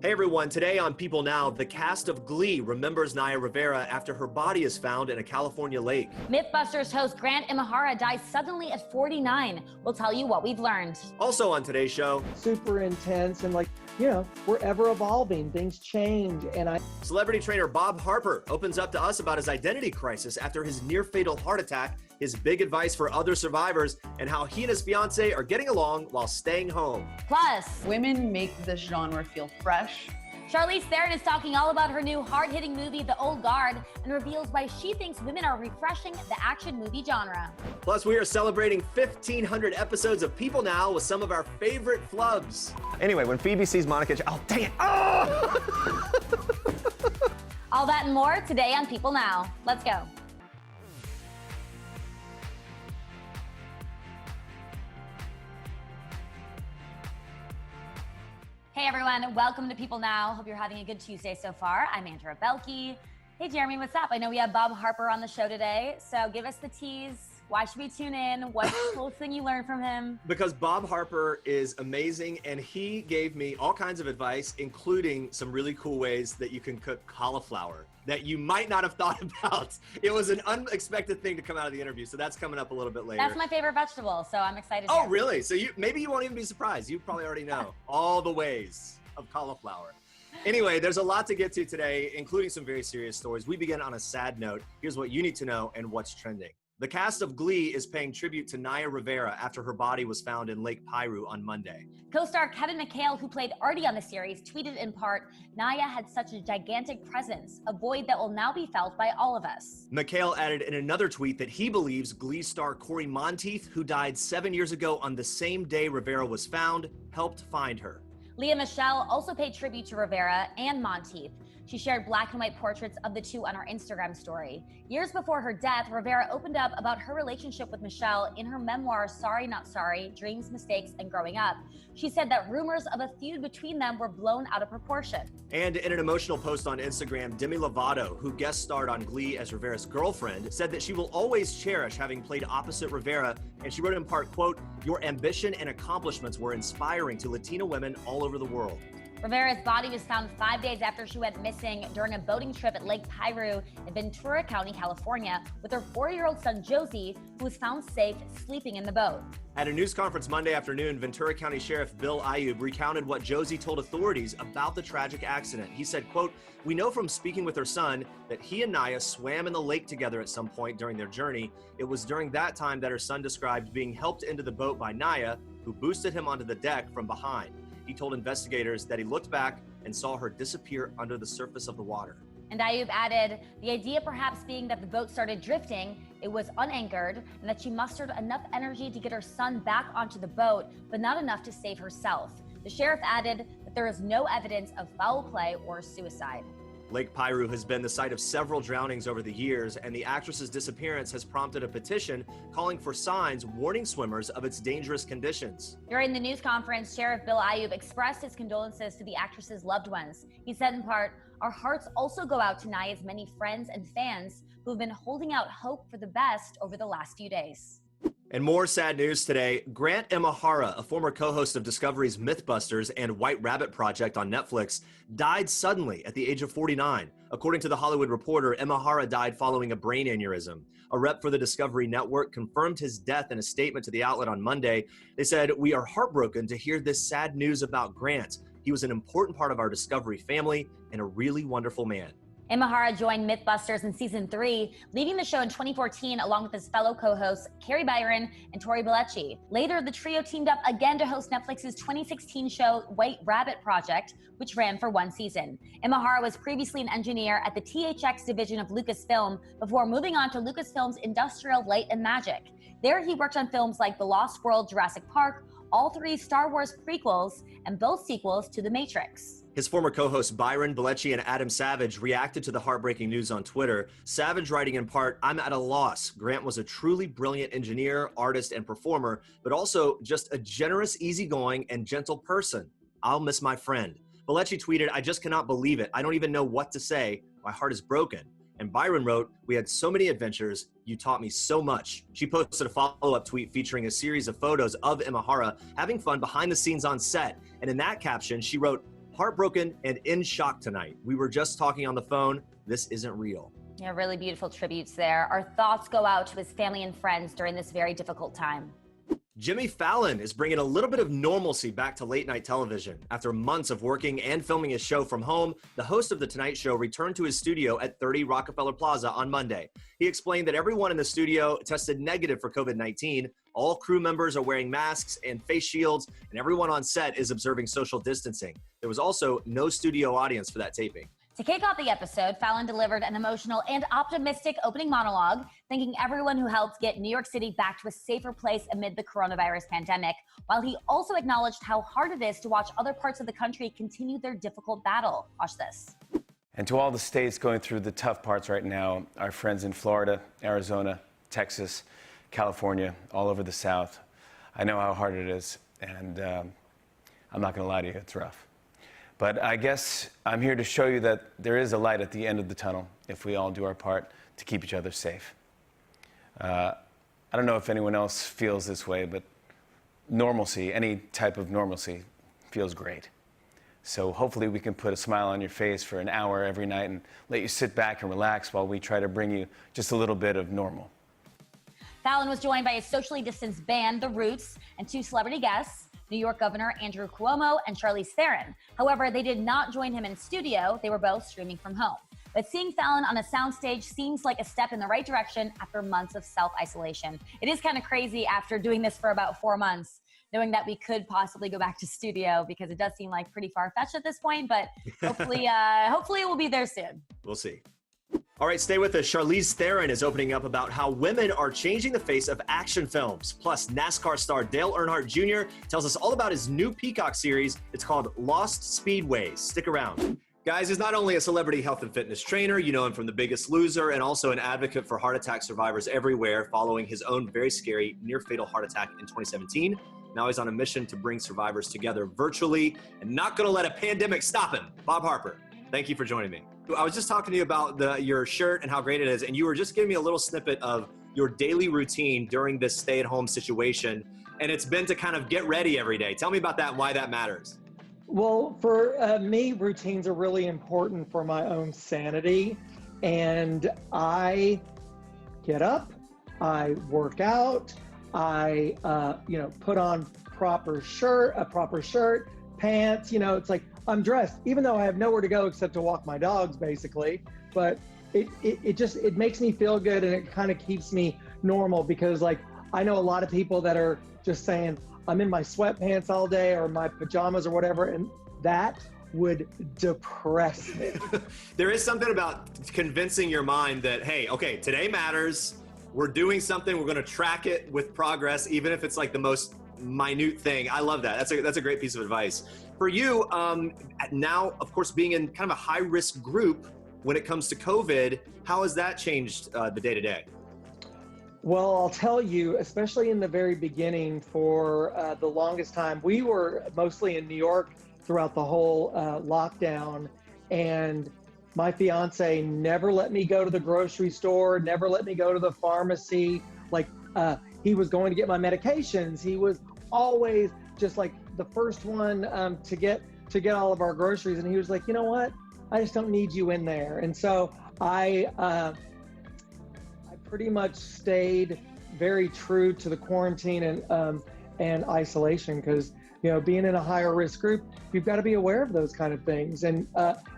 Hey everyone, today on People Now, the cast of Glee remembers Naya Rivera after her body is found in a California lake. Mythbusters host Grant Imahara dies suddenly at 49. We'll tell you what we've learned. Also on today's show, super intense and we're ever evolving, things change. Celebrity trainer Bob Harper opens up to us about his identity crisis after his near-fatal heart attack, his big advice for other survivors, and how he and his fiance are getting along while staying home. Plus, women make this genre feel fresh. Charlize Theron is talking all about her new hard-hitting movie, The Old Guard, and reveals why she thinks women are refreshing the action movie genre. Plus, we are celebrating 1,500 episodes of People Now with some of our favorite flubs. Anyway, when Phoebe sees Monica, oh, dang it! Oh! All that and more today on People Now. Let's go. Hey everyone, welcome to People Now. Hope you're having a good Tuesday so far. I'm Andrea Boehlke. Hey Jeremy, what's up? I know we have Bob Harper on the show today, so give us the tease. Why should we tune in? What's the coolest thing you learned from him? Because Bob Harper is amazing, and he gave me all kinds of advice, including some really cool ways that you can cook cauliflower that you might not have thought about. It was an unexpected thing to come out of the interview, so that's coming up a little bit later. That's my favorite vegetable, so I'm excited. Oh, really? So maybe you won't even be surprised. You probably already know all the ways of cauliflower. Anyway, there's a lot to get to today, including some very serious stories. We begin on a sad note. Here's what you need to know and what's trending. The cast of Glee is paying tribute to Naya Rivera after her body was found in Lake Piru on Monday. Co-star Kevin McHale, who played Artie on the series, tweeted in part, "Naya had such a gigantic presence, a void that will now be felt by all of us." McHale added in another tweet that he believes Glee star Corey Monteith, who died 7 years ago on the same day Rivera was found, helped find her. Leah Michelle also paid tribute to Rivera and Monteith. She shared black and white portraits of the two on her Instagram story. Years before her death, Rivera opened up about her relationship with Michelle in her memoir, Sorry Not Sorry, Dreams, Mistakes, and Growing Up. She said that rumors of a feud between them were blown out of proportion. And in an emotional post on Instagram, Demi Lovato, who guest starred on Glee as Rivera's girlfriend, said that she will always cherish having played opposite Rivera, and she wrote in part, quote, "Your ambition and accomplishments were inspiring to Latina women all over the world." Rivera's body was found 5 days after she went missing during a boating trip at Lake Piru in Ventura County, California, with her 4-year-old son, Josie, who was found safe sleeping in the boat. At a news conference Monday afternoon, Ventura County Sheriff Bill Ayub recounted what Josie told authorities about the tragic accident. He said, quote, "We know from speaking with her son that he and Naya swam in the lake together at some point during their journey. It was during that time that her son described being helped into the boat by Naya, who boosted him onto the deck from behind. He told investigators that he looked back and saw her disappear under the surface of the water." And Ayub added, the idea perhaps being that the boat started drifting, it was unanchored, and that she mustered enough energy to get her son back onto the boat, but not enough to save herself. The sheriff added that there is no evidence of foul play or suicide. Lake Piru has been the site of several drownings over the years, and the actress's disappearance has prompted a petition calling for signs warning swimmers of its dangerous conditions. During the news conference, Sheriff Bill Ayub expressed his condolences to the actress's loved ones. He said in part, "Our hearts also go out to Naya's many friends and fans who have been holding out hope for the best over the last few days." And more sad news today. Grant Imahara, a former co-host of Discovery's Mythbusters and White Rabbit Project on Netflix, died suddenly at the age of 49. According to The Hollywood Reporter, Imahara died following a brain aneurysm. A rep for the Discovery Network confirmed his death in a statement to the outlet on Monday. They said, "We are heartbroken to hear this sad news about Grant. He was an important part of our Discovery family and a really wonderful man." Imahara joined Mythbusters in season 3, leaving the show in 2014 along with his fellow co-hosts Carrie Byron and Tori Boehlke. Later, the trio teamed up again to host Netflix's 2016 show White Rabbit Project, which ran for 1 season. Imahara was previously an engineer at the THX division of Lucasfilm before moving on to Lucasfilm's Industrial Light and Magic. There, he worked on films like The Lost World, Jurassic Park, all 3 Star Wars prequels, and both sequels to The Matrix. His former co-hosts Byron, Boehlke, and Adam Savage reacted to the heartbreaking news on Twitter. Savage writing in part, "I'm at a loss. Grant was a truly brilliant engineer, artist, and performer, but also just a generous, easygoing, and gentle person. I'll miss my friend." Boehlke tweeted, "I just cannot believe it. I don't even know what to say. My heart is broken." And Byron wrote, "We had so many adventures. You taught me so much." She posted a follow-up tweet featuring a series of photos of Imahara having fun behind the scenes on set. And in that caption, she wrote, heartbroken and in shock tonight. We were just talking on the phone. This isn't real. Yeah, really beautiful tributes there. Our thoughts go out to his family and friends during this very difficult time. Jimmy Fallon is bringing a little bit of normalcy back to late night television. After months of working and filming his show from home, the host of The Tonight Show returned to his studio at 30 Rockefeller Plaza on Monday. He explained that everyone in the studio tested negative for COVID-19. All crew members are wearing masks and face shields, and everyone on set is observing social distancing. There was also no studio audience for that taping. To kick off the episode, Fallon delivered an emotional and optimistic opening monologue, thanking everyone who helped get New York City back to a safer place amid the coronavirus pandemic, while he also acknowledged how hard it is to watch other parts of the country continue their difficult battle. Watch this. And to all the states going through the tough parts right now, our friends in Florida, Arizona, Texas, California, all over the South, I know how hard it is, and I'm not going to lie to you, it's rough. But I guess I'm here to show you that there is a light at the end of the tunnel if we all do our part to keep each other safe. I don't know if anyone else feels this way, but normalcy, any type of normalcy, feels great. So hopefully we can put a smile on your face for an hour every night and let you sit back and relax while we try to bring you just a little bit of normal. Fallon was joined by a socially distanced band, The Roots, and two celebrity guests, New York Governor Andrew Cuomo and Charlize Theron. However, they did not join him in studio. They were both streaming from home. But seeing Fallon on a soundstage seems like a step in the right direction after months of self-isolation. It is kind of crazy after doing this for about 4 months, knowing that we could possibly go back to studio, because it does seem like pretty far-fetched at this point, but hopefully, hopefully it will be there soon. We'll see. All right, stay with us. Charlize Theron is opening up about how women are changing the face of action films. Plus, NASCAR star Dale Earnhardt Jr. tells us all about his new Peacock series. It's called Lost Speedways. Stick around. Guys, he's not only a celebrity health and fitness trainer, you know him from The Biggest Loser, and also an advocate for heart attack survivors everywhere, following his own very scary near-fatal heart attack in 2017. Now he's on a mission to bring survivors together virtually and not going to let a pandemic stop him. Bob Harper, thank you for joining me. I was just talking to you about your shirt and how great it is, and you were just giving me a little snippet of your daily routine during this stay-at-home situation, and it's been to kind of get ready every day. Tell me about that and why that matters. Well, for me, routines are really important for my own sanity, and I get up, I work out, I put on a proper shirt, pants. It's like I'm dressed, even though I have nowhere to go except to walk my dogs, basically. But it makes me feel good, and it kind of keeps me normal, because like I know a lot of people that are just saying I'm in my sweatpants all day or my pajamas or whatever, and that would depress me. There is something about convincing your mind that, hey, okay, today matters. We're doing something. We're going to track it with progress, even if it's like the most minute thing. I love that. That's a great piece of advice. For you, now, of course, being in kind of a high-risk group when it comes to COVID, how has that changed the day-to-day? Well, I'll tell you, especially in the very beginning, for the longest time, we were mostly in New York throughout the whole lockdown, and my fiance never let me go to the grocery store, never let me go to the pharmacy. Like, he was going to get my medications. He was always just like the first one to get all of our groceries. And he was like, you know what? I just don't need you in there. And so I pretty much stayed very true to the quarantine and isolation, because being in a higher risk group, you've got to be aware of those kind of things. And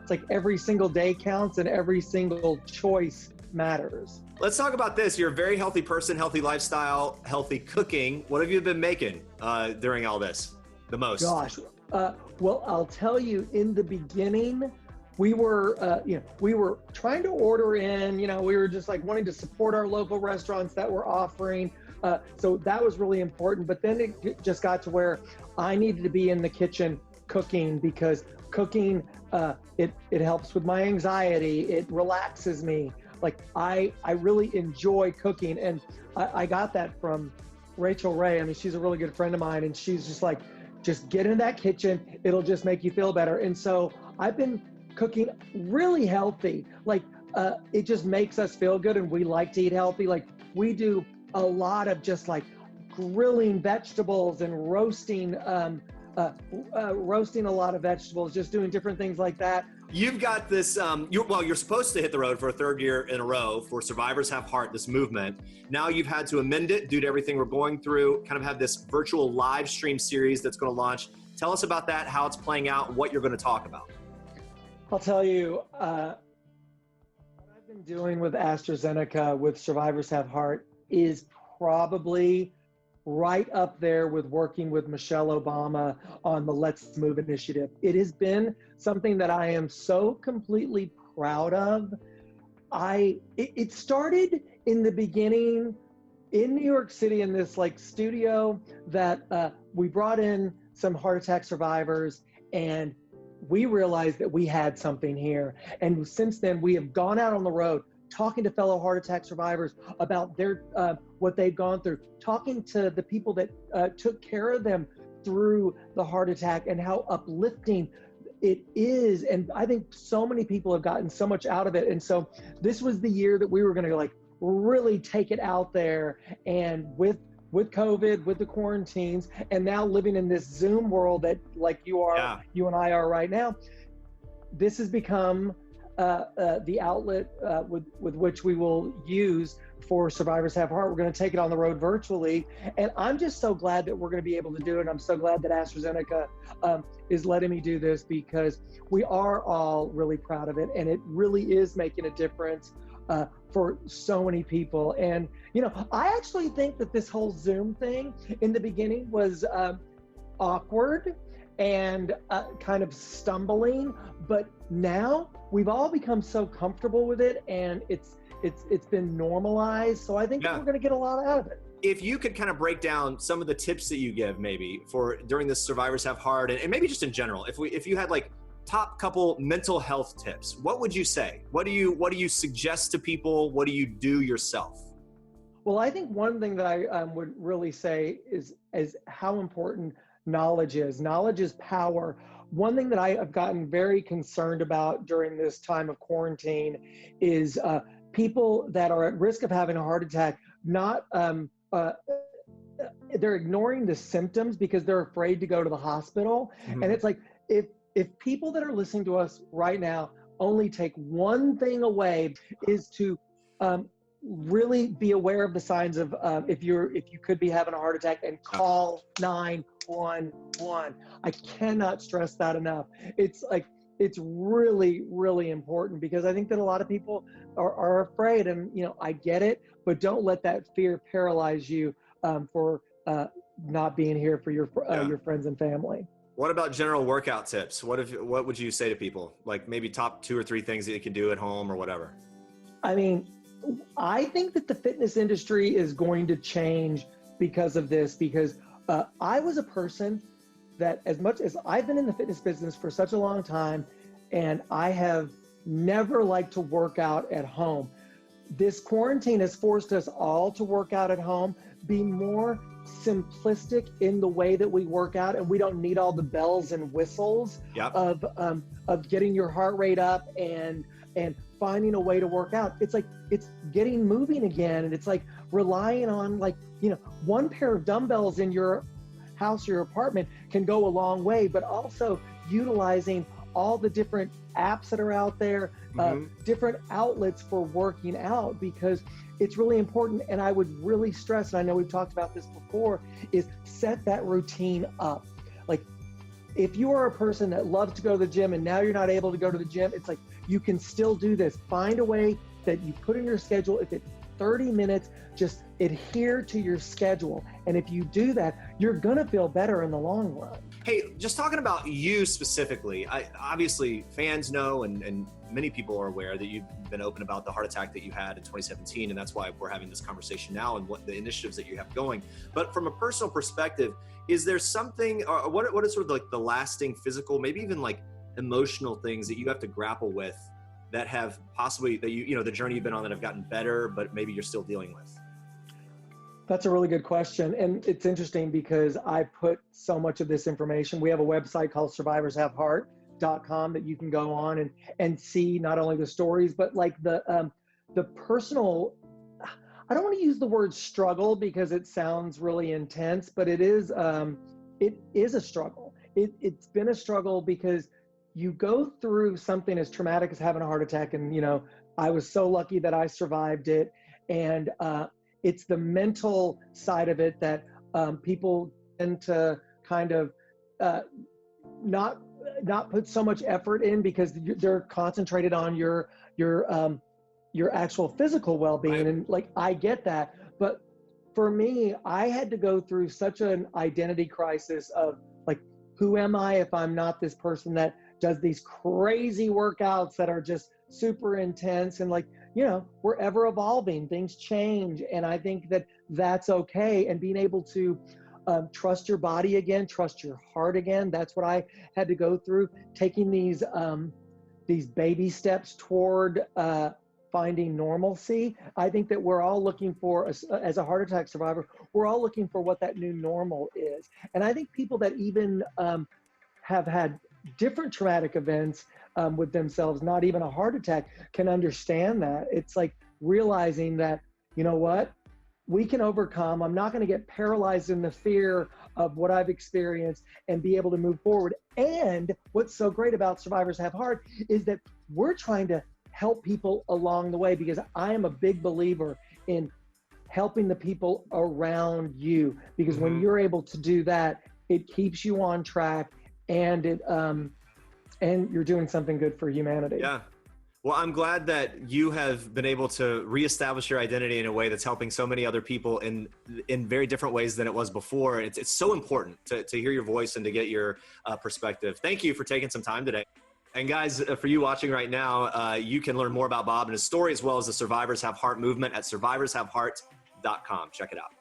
it's like every single day counts, and every single choice matters. Let's talk about this. You're a very healthy person, healthy lifestyle, healthy cooking. What have you been making during all this the most? Gosh, well, I'll tell you, in the beginning, we were trying to order in, we were just like wanting to support our local restaurants that were offering. So that was really important. But then it just got to where I needed to be in the kitchen cooking, because cooking, it helps with my anxiety. It relaxes me. Like I really enjoy cooking. And I got that from Rachel Ray. I mean, she's a really good friend of mine, and she's just like, just get in that kitchen. It'll just make you feel better. And so I've been cooking really healthy. Like it just makes us feel good, and we like to eat healthy. Like we do a lot of just like grilling vegetables and roasting roasting a lot of vegetables, just doing different things like that. You've got this, you're supposed to hit the road for a third year in a row for Survivors Have Heart, this movement. Now you've had to amend it due to everything we're going through, kind of have this virtual live stream series that's going to launch. Tell us about that, how it's playing out, and what you're going to talk about. I'll tell you, what I've been doing with AstraZeneca with Survivors Have Heart is probably right up there with working with Michelle Obama on the Let's Move initiative. It has been something that I am so completely proud of. It started in the beginning in New York City in this like studio that we brought in some heart attack survivors, and we realized that we had something here. And since then, we have gone out on the road talking to fellow heart attack survivors about their what they've gone through, talking to the people that took care of them through the heart attack and how uplifting it is. And I think so many people have gotten so much out of it. And so this was the year that we were going to like really take it out there. And with COVID, with the quarantines, and now living in this Zoom world that like you and I are right now, this has become the outlet with which we will use for Survivors Have Heart. We're going to take it on the road virtually. And I'm just so glad that we're going to be able to do it. I'm so glad that AstraZeneca is letting me do this, because we are all really proud of it. And it really is making a difference for so many people. And, you know, I actually think that this whole Zoom thing in the beginning was awkward and kind of stumbling, but now we've all become so comfortable with it, and it's been normalized. So I think that we're going to get a lot out of it. If you could kind of break down some of the tips that you give maybe for during this Survivors Have Heart, and maybe just in general, if you had like top couple mental health tips, what would you say? What do you suggest to people? What do you do yourself? Well, I think one thing that I would really say is how important knowledge is. Knowledge is power. One thing that I have gotten very concerned about during this time of quarantine is people that are at risk of having a heart attack, they're ignoring the symptoms because they're afraid to go to the hospital. Mm-hmm. And it's like, if people that are listening to us right now only take one thing away, is to really be aware of the signs of if you could be having a heart attack, and call 911. I cannot stress that enough. It's like, it's really, really important, because I think that a lot of people are afraid, and, you know, I get it, but don't let that fear paralyze you for not being here for your friends and family. What about general workout tips? What would you say to people? Like maybe top 2 or 3 things that you can do at home or whatever. I mean, I think that the fitness industry is going to change because of this, because I was a person that, as much as I've been in the fitness business for such a long time, and I have never liked to work out at home. This quarantine has forced us all to work out at home, be more simplistic in the way that we work out, and we don't need all the bells and whistles of getting your heart rate up and finding a way to work out. It's like, it's getting moving again, and it's like relying on, like, you know, one pair of dumbbells in your house or your apartment can go a long way, but also utilizing all the different apps that are out there, different outlets for working out, because it's really important. And I would really stress, and I know we've talked about this before, is set that routine up. Like, if you are a person that loves to go to the gym and now you're not able to go to the gym, it's like, you can still do this. Find a way that you put in your schedule. If it's 30 minutes, just adhere to your schedule. And if you do that, you're gonna feel better in the long run. Hey, just talking about you specifically, obviously fans know, and many people are aware that you've been open about the heart attack that you had in 2017, and that's why we're having this conversation now and what the initiatives that you have going. But from a personal perspective, is there something, or what is sort of like the lasting physical, maybe even like emotional things that you have to grapple with that have possibly, that you know, the journey you've been on that have gotten better, but maybe you're still dealing with? That's a really good question. And it's interesting because I put so much of this information. We have a website called survivorshaveheart.com that you can go on and see not only the stories, but like the personal, I don't want to use the word struggle because it sounds really intense, but it is a struggle. it's been a struggle because you go through something as traumatic as having a heart attack. And, I was so lucky that I survived it. And it's the mental side of it that people tend to kind of not put so much effort in because they're concentrated on your actual physical well-being. Right. And like, I get that. But for me, I had to go through such an identity crisis of like, who am I if I'm not this person that does these crazy workouts that are just super intense? And like, we're ever evolving, things change. And I think that that's okay. And being able to trust your body again, trust your heart again. That's what I had to go through, taking these baby steps toward finding normalcy. I think that we're all looking for, as a heart attack survivor, we're all looking for what that new normal is. And I think people that even have had different traumatic events with themselves, not even a heart attack, can understand that. It's like realizing that, you know what, we can overcome. I'm not going to get paralyzed in the fear of what I've experienced and be able to move forward. And what's so great about Survivors Have Heart is that we're trying to help people along the way, because I am a big believer in helping the people around you, because when you're able to do that, it keeps you on track, and and you're doing something good for humanity. Yeah. Well, I'm glad that you have been able to reestablish your identity in a way that's helping so many other people in very different ways than it was before. It's so important to hear your voice and to get your perspective. Thank you for taking some time today. And guys, for you watching right now, you can learn more about Bob and his story, as well as the Survivors Have Heart movement at survivorshaveheart.com. Check it out.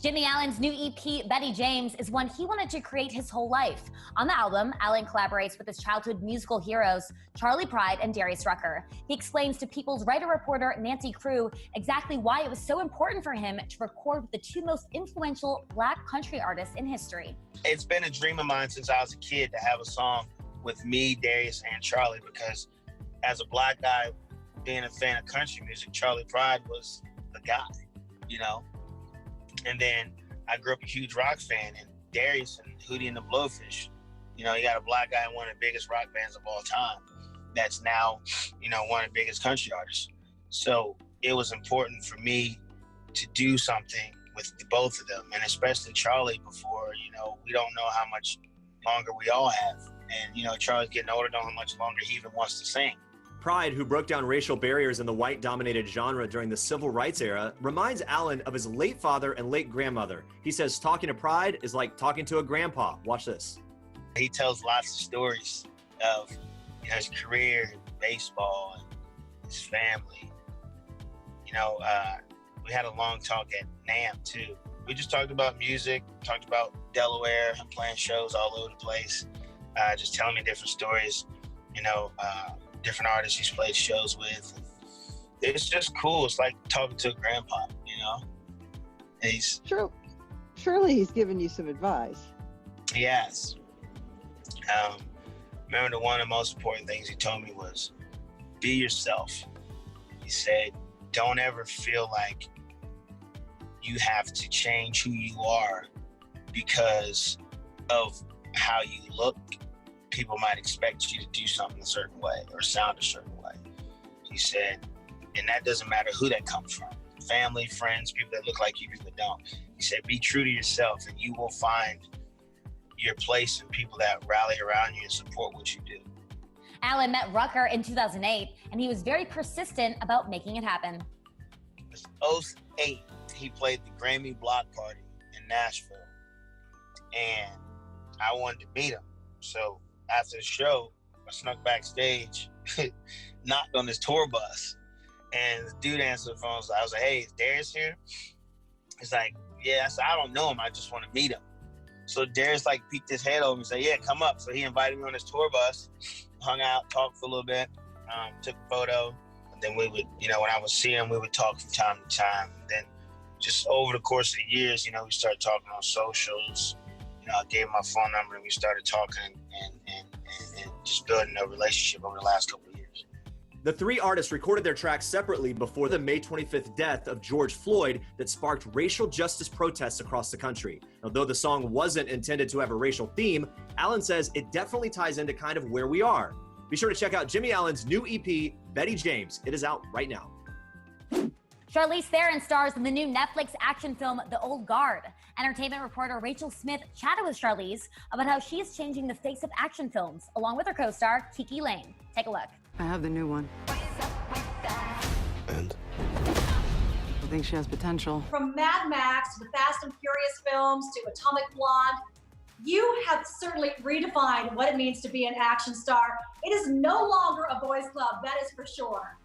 Jimmie Allen's new EP, Betty James, is one he wanted to create his whole life. On the album, Allen collaborates with his childhood musical heroes, Charley Pride and Darius Rucker. He explains to People's writer-reporter Nancy Crew exactly why it was so important for him to record with the two most influential Black country artists in history. It's been a dream of mine since I was a kid to have a song with me, Darius, and Charley, because as a Black guy, being a fan of country music, Charley Pride was the guy, And then I grew up a huge rock fan, and Darius and Hootie and the Blowfish. You got a Black guy in one of the biggest rock bands of all time that's now, one of the biggest country artists. So it was important for me to do something with both of them, and especially Charley before, we don't know how much longer we all have. And, Charley's getting older, don't know how much longer he even wants to sing. Pride, who broke down racial barriers in the white-dominated genre during the civil rights era, reminds Allen of his late father and late grandmother. He says talking to Pride is like talking to a grandpa. Watch this. He tells lots of stories of his career in baseball and his family. We had a long talk at NAMM, too. We just talked about music, talked about Delaware, him playing shows all over the place, just telling me different stories, different artists he's played shows with. It's just cool. It's like talking to a grandpa, He's surely he's given you some advice. Yes. Remember, one of the most important things he told me was, be yourself. He said, don't ever feel like you have to change who you are because of how you look. People might expect you to do something a certain way or sound a certain way. He said, and that doesn't matter who that comes from. Family, friends, people that look like you, people that don't. He said, be true to yourself and you will find your place and people that rally around you and support what you do. Allen met Rucker in 2008, and he was very persistent about making it happen. It was 2008. He played the Grammy Block Party in Nashville, and I wanted to meet him. So after the show, I snuck backstage, knocked on his tour bus, and the dude answered the phone. I was like, hey, is Darius here? He's like, yeah. I said, I don't know him. I just want to meet him. So Darius peeked his head over and said, yeah, come up. So he invited me on his tour bus, hung out, talked for a little bit, took a photo. And then we would, when I would see him, we would talk from time to time. And then just over the course of the years, we started talking on socials. I gave him my phone number and we started talking and just building a relationship over the last couple of years. The three artists recorded their tracks separately before the May 25th death of George Floyd that sparked racial justice protests across the country. Although the song wasn't intended to have a racial theme, Allen says it definitely ties into kind of where we are. Be sure to check out Jimmie Allen's new EP, Betty James. It is out right now. Charlize Theron stars in the new Netflix action film, The Old Guard. Entertainment reporter Rachel Smith chatted with Charlize about how she is changing the face of action films, along with her co-star, Kiki Layne. Take a look. I have the new one. And? I think she has potential. From Mad Max to the Fast and Furious films to Atomic Blonde, you have certainly redefined what it means to be an action star. It is no longer a boys' club, that is for sure.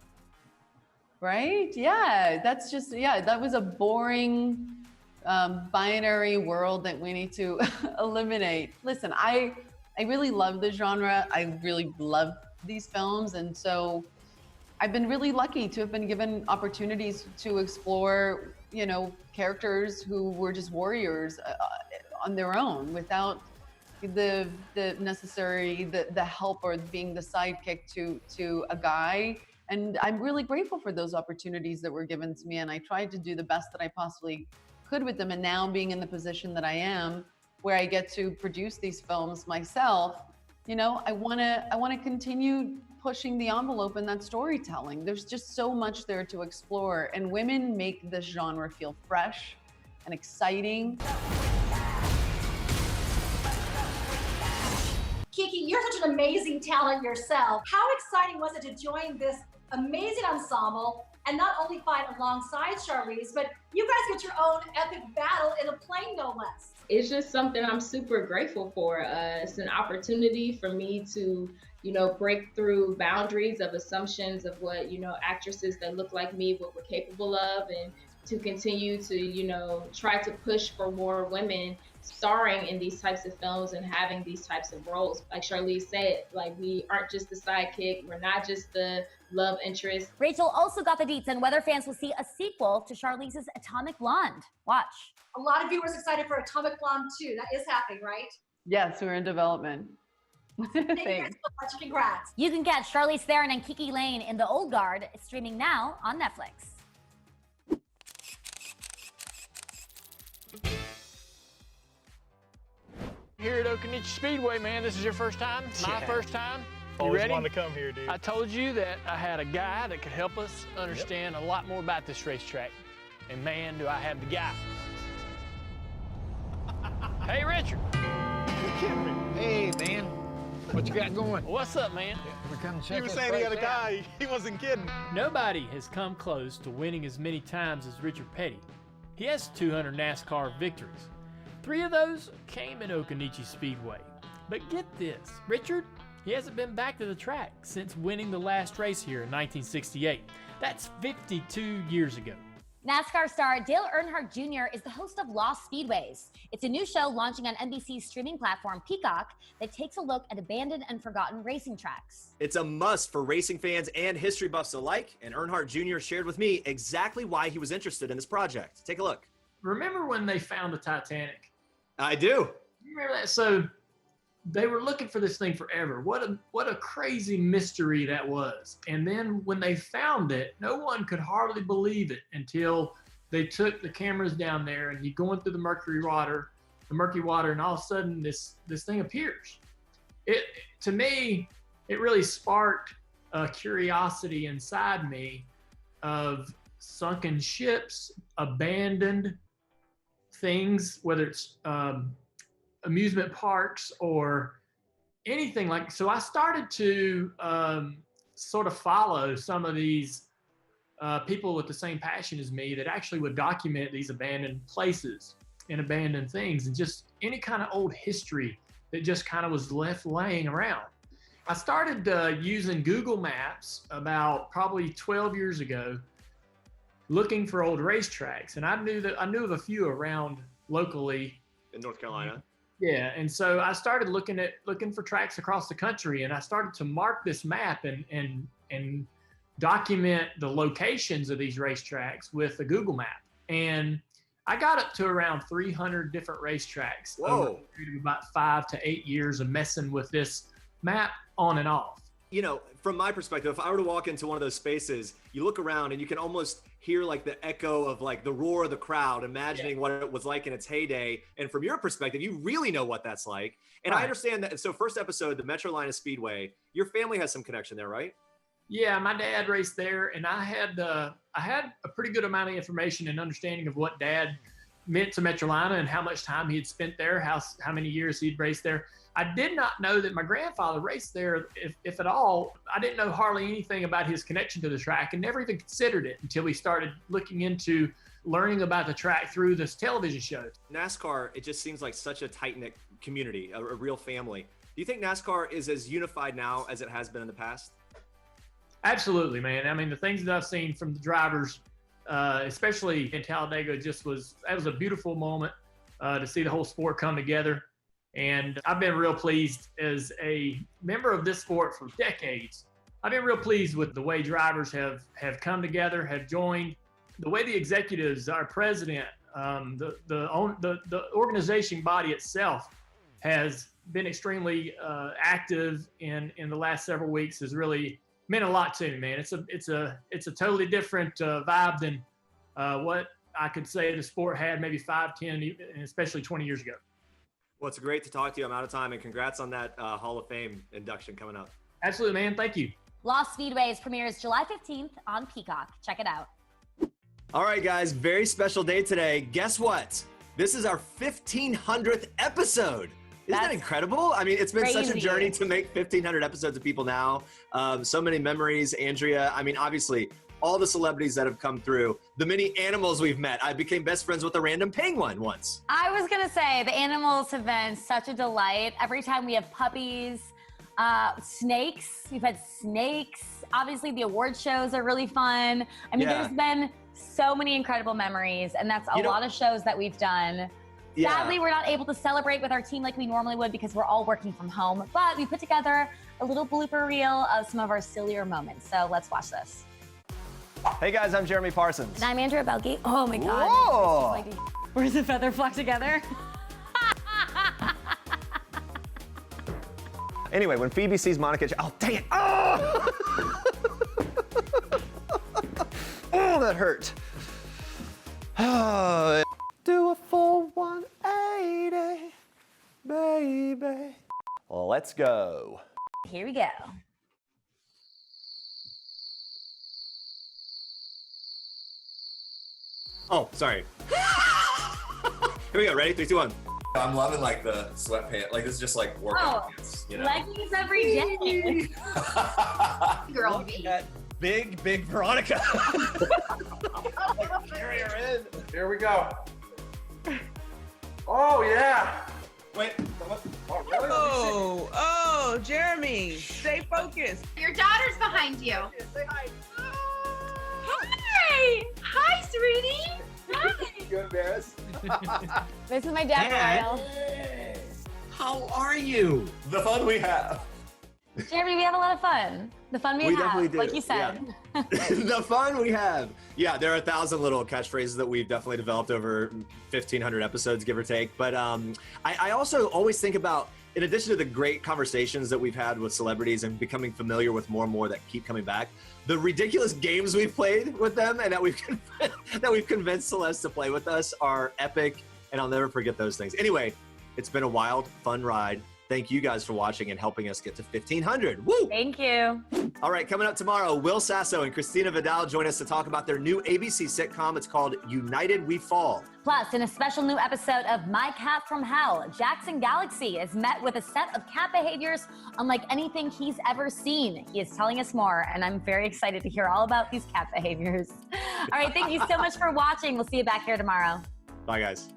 Right? Yeah, that's just, that was a boring binary world that we need to eliminate. Listen, I really love the genre. I really love these films. And so I've been really lucky to have been given opportunities to explore, characters who were just warriors on their own without the necessary, the help or being the sidekick to a guy. And I'm really grateful for those opportunities that were given to me. And I tried to do the best that I possibly could with them. And now being in the position that I am, where I get to produce these films myself, I want to continue pushing the envelope in that storytelling. There's just so much there to explore. And women make this genre feel fresh and exciting. Kiki, you're such an amazing talent yourself. How exciting was it to join this amazing ensemble and not only fight alongside Charlize, but you guys get your own epic battle in a plane, no less. It's just something I'm super grateful for. It's an opportunity for me to, break through boundaries of assumptions of what, actresses that look like me, what we're capable of, and to continue to, try to push for more women starring in these types of films and having these types of roles. Like Charlize said, we aren't just the sidekick, we're not just the love interest. Rachel also got the deets on whether fans will see a sequel to Charlize's Atomic Blonde. Watch. A lot of viewers excited for Atomic Blonde 2. That is happening, right? Yes, we're in development. Thank you guys so much. Congrats. You can catch Charlize Theron and Kiki Layne in The Old Guard. It's streaming now on Netflix. Here at Occoneechee Speedway, man, this is your first time? My first time? You Always ready? wanted to come here, dude. I told you that I had a guy that could help us understand a lot more about this racetrack. And man, do I have the guy. Hey, Richard. You're kidding me. Hey, man. What you got going? What's up, man? We're coming to check He was this saying he had a place out. guy. He wasn't kidding. Nobody has come close to winning as many times as Richard Petty. He has 200 NASCAR victories. 3 of those came in Occoneechee Speedway. But get this, Richard, he hasn't been back to the track since winning the last race here in 1968. That's 52 years ago. NASCAR star Dale Earnhardt Jr. is the host of Lost Speedways. It's a new show launching on NBC's streaming platform Peacock that takes a look at abandoned and forgotten racing tracks. It's a must for racing fans and history buffs alike, and Earnhardt Jr. shared with me exactly why he was interested in this project. Take a look. Remember when they found the Titanic? I do. Remember that? So they were looking for this thing forever. What a crazy mystery that was. And then when they found it, no one could hardly believe it until they took the cameras down there and you're going through the murky water, and all of a sudden this thing appears. To me, it really sparked a curiosity inside me of sunken ships, abandoned things, whether it's amusement parks or anything like. So I started to sort of follow some of these people with the same passion as me that actually would document these abandoned places and abandoned things and just any kind of old history that just kind of was left laying around. I started using Google Maps about probably 12 years ago, looking for old racetracks, and I knew of a few around locally In North Carolina. Yeah, and so I started looking for tracks across the country, and I started to mark this map and document the locations of these racetracks with a Google map. And I got up to around 300 different racetracks over a period of about 5 to 8 years of messing with this map on and off. You know, from my perspective, if I were to walk into one of those spaces, you look around and you can almost hear like the echo of like the roar of the crowd, imagining what it was like in its heyday. And from your perspective, you really know what that's like. And I understand that. So first episode, the Metrolina Speedway, your family has some connection there, right? Yeah, my dad raced there, and I had a pretty good amount of information and understanding of what Dad meant to Metrolina and how much time he had spent there, how many years he'd raced there. I did not know that my grandfather raced there, if at all. I didn't know hardly anything about his connection to the track and never even considered it until we started looking into learning about the track through this television show. NASCAR, it just seems like such a tight-knit community, a real family. Do you think NASCAR is as unified now as it has been in the past? Absolutely, man. I mean, the things that I've seen from the drivers, especially in Talladega, that was a beautiful moment to see the whole sport come together. And I've been real pleased as a member of this sport for decades. I've been real pleased with the way drivers have come together, have joined, the way the executives, our president, the organization body itself has been extremely active in the last several weeks. Has really meant a lot to me, man. It's a totally different vibe than what I could say the sport had maybe 5, 10, and especially 20 years ago. Well, it's great to talk to you. I'm out of time, and congrats on that Hall of Fame induction coming up. Absolutely, man. Thank you. Lost Speedways premieres July 15th on Peacock. Check it out. All right, guys, very special day today. Guess what? This is our 1,500th episode. Isn't that incredible? I mean, it's been such a journey to make 1,500 episodes of People Now. So many memories, Andrea. I mean, obviously, all the celebrities that have come through, the many animals we've met. I became best friends with a random penguin once. I was going to say, the animals have been such a delight. Every time we have puppies, snakes. We've had snakes. Obviously, the award shows are really fun. I mean, there's been so many incredible memories, and that's a lot of shows that we've done. Yeah. Sadly, we're not able to celebrate with our team like we normally would because we're all working from home, but we put together a little blooper reel of some of our sillier moments. So let's watch this. Hey guys, I'm Jeremy Parsons. And I'm Andrea Boehlke. Oh my God. Whoa. Where's the feather flock together? Anyway, when Phoebe sees Monica, oh, dang it. Oh, oh that hurt. Oh. Do a full 180, baby. Let's go. Here we go. Oh, sorry. Here we go. Ready? 3, 2, 1. I'm loving like the sweatpants. Like this is just like workout pants. You know? Leggings every day. Girl, that big Veronica. Carry her in. Here we go. Oh yeah. Wait. Oh really? Oh, Jeremy, stay focused. Your daughter's behind you. Say hi. Hi! Hi, sweetie! Hi! You embarrassed? This is my dad, Royal. How are you? The fun we have. Jeremy, we have a lot of fun. The fun we have, definitely do. like you said. Yeah. The fun we have. Yeah, there are 1,000 little catchphrases that we've definitely developed over 1,500 episodes, give or take. But I also always think about, in addition to the great conversations that we've had with celebrities and becoming familiar with more and more that keep coming back, the ridiculous games we've played with them and that we've convinced Celeste to play with us are epic, and I'll never forget those things. Anyway, it's been a wild, fun ride. Thank you guys for watching and helping us get to 1,500. Woo! Thank you. All right, coming up tomorrow, Will Sasso and Christina Vidal join us to talk about their new ABC sitcom. It's called United We Fall. Plus, in a special new episode of My Cat from Hell, Jackson Galaxy is met with a set of cat behaviors unlike anything he's ever seen. He is telling us more, and I'm very excited to hear all about these cat behaviors. All right, thank you so much for watching. We'll see you back here tomorrow. Bye, guys.